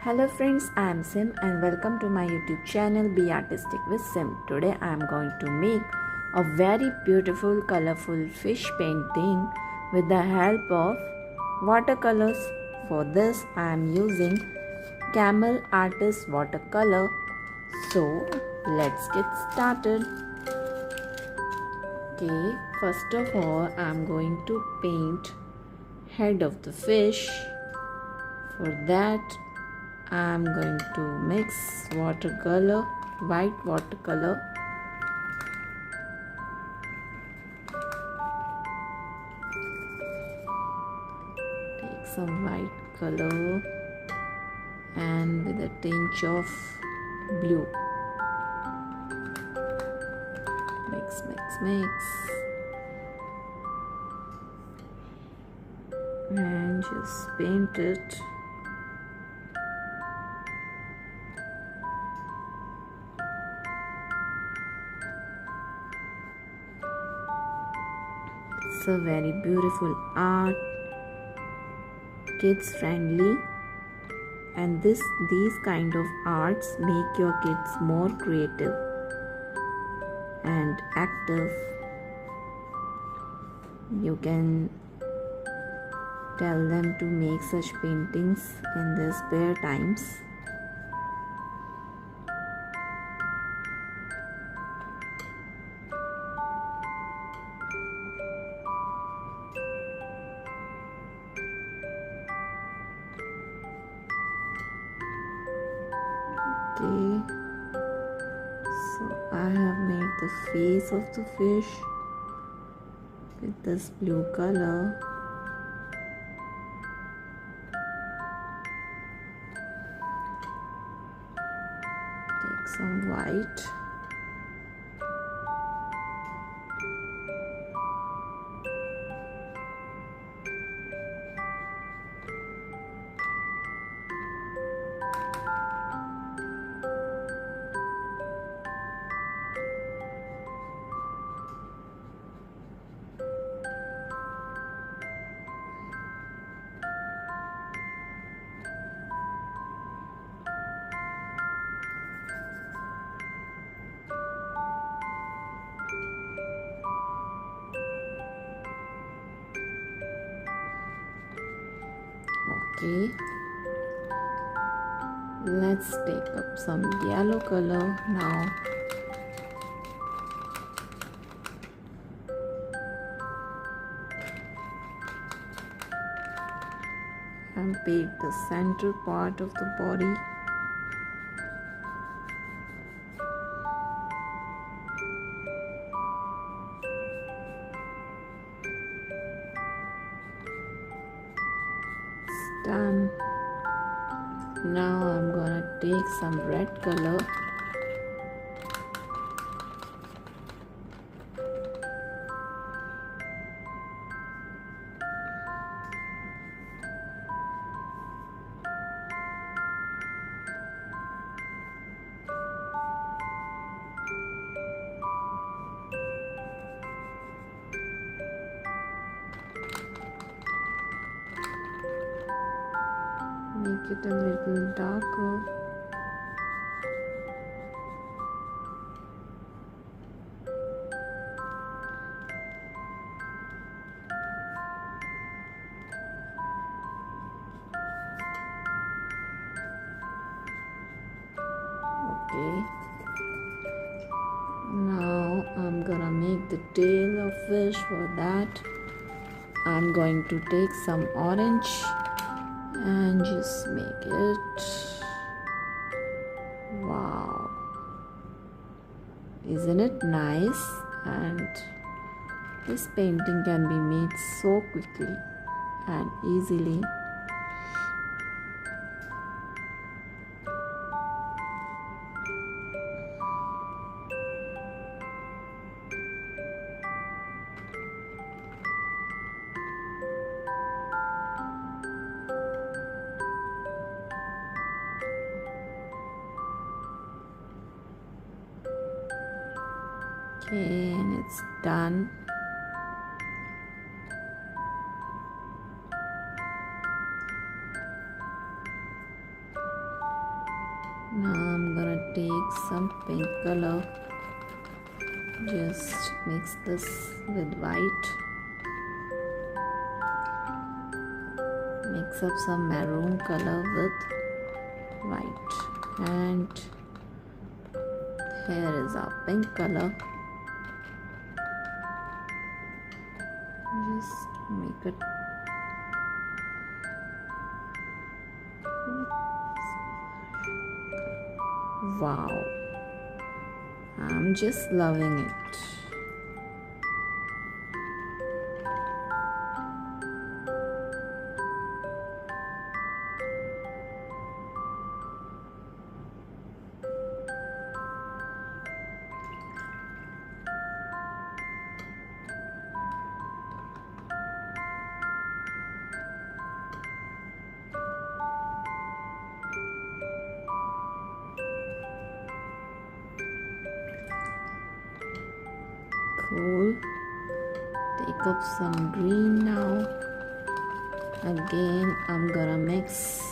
Hello friends, I am Sim and welcome to my YouTube channel Be Artistic with Sim. Today I am going to make a very beautiful colorful fish painting with the help of watercolors. For this I am using Camel Artist watercolor. So let's get started. Okay, first of all I am going to paint head of the fish. For that I am going to mix watercolor, white watercolor. Take some white color and with a tinge of blue. Mix, mix, mix. And just paint it. It's a very beautiful art, kids friendly, and these kind of arts make your kids more creative and active. You can tell them to make such paintings in their spare times. Okay, so I have made the face of the fish with this blue color. Take some white. Okay, let's take up some yellow color now. And paint the center part of the body. Done. Now I'm gonna take some red color make it a little darker. Okay, now I'm gonna make the tail of fish. For that I'm going to take some orange and just make it. Wow, isn't it nice? And this painting can be made so quickly and easily. Okay, and it's done. take some pink color, just mix this with white, mix up some maroon color with white, and here is our pink color. Just make it wow, I'm just loving it. Cool. Take up some green now. Again, I'm gonna mix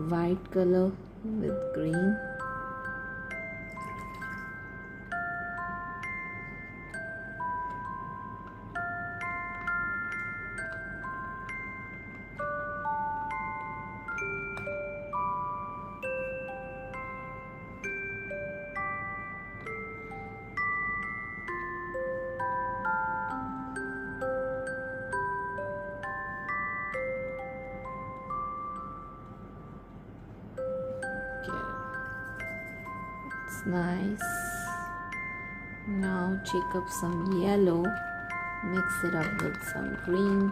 white color with green. It's nice. Now take up some yellow, mix it up with some green.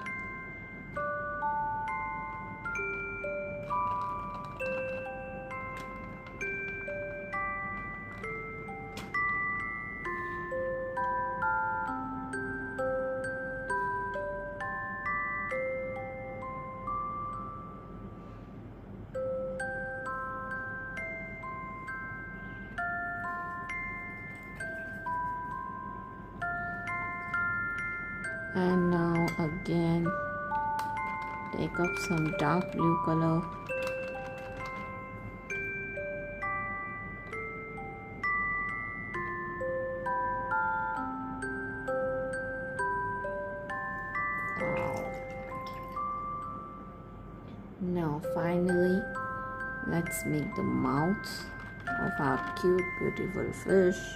And now again take up some dark blue color, now finally let's make the mouth of our cute beautiful fish.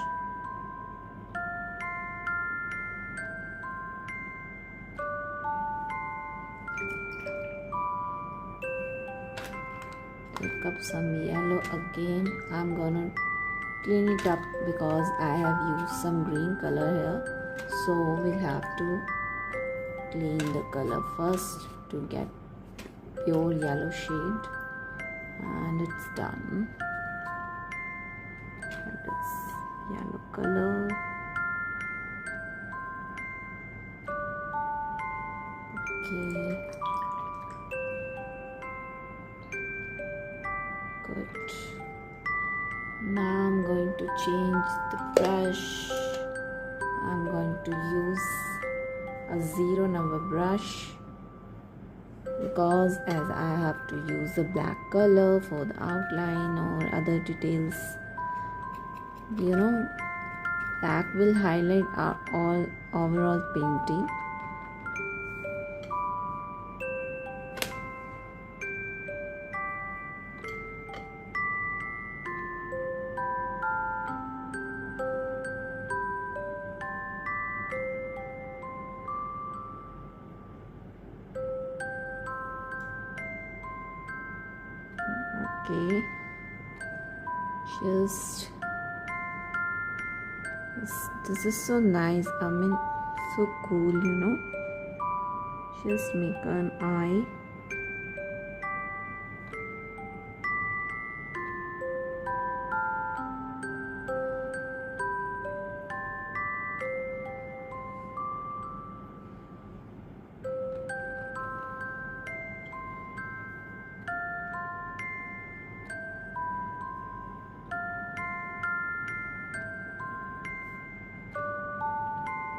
Take up some yellow again. I'm gonna clean it up because I have used some green color here, so we'll have to clean the color first to get pure yellow shade, and it's done. And it's yellow color. Okay. Good. Now I'm going to change the brush. I'm going to use a 0 number brush because as I have to use the black color for the outline or other details, black will highlight our overall painting. Okay, just this is so nice. I mean, so cool, just make an eye.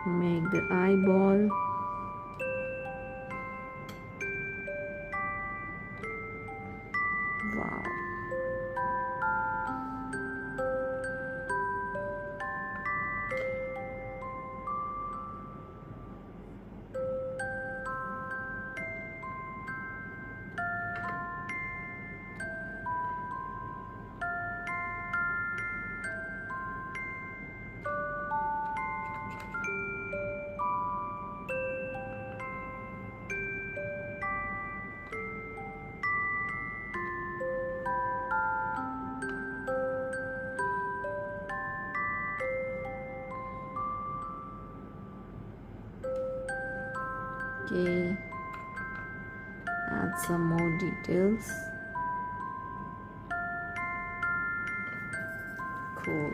Make the eyeball. Wow. Okay, add some more details. Cool.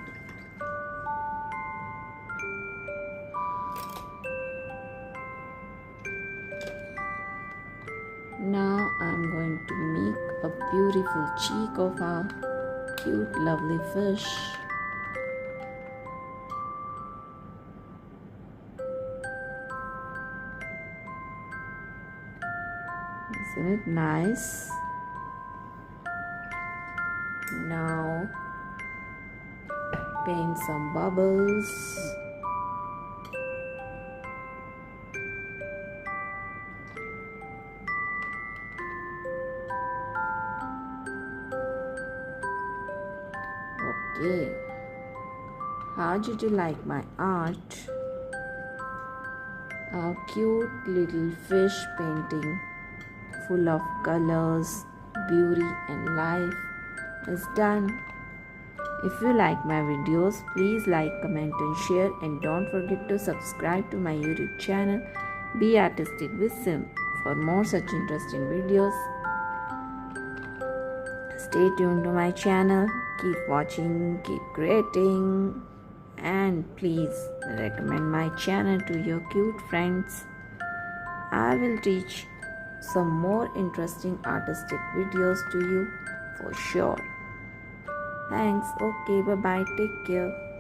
Now I'm going to make a beautiful cheek of our cute lovely fish. Isn't it nice? Now paint some bubbles. Okay, how did you like my art? A cute little fish painting full of colors, beauty and life is done. If you like my videos, please like, comment and share, and don't forget to subscribe to my YouTube channel Be Artistic with Sim for more such interesting videos. Stay tuned to my channel, keep watching, keep creating, and please recommend my channel to your cute friends. I will teach some more interesting artistic videos to you for sure. Thanks. Okay, bye bye. Take care.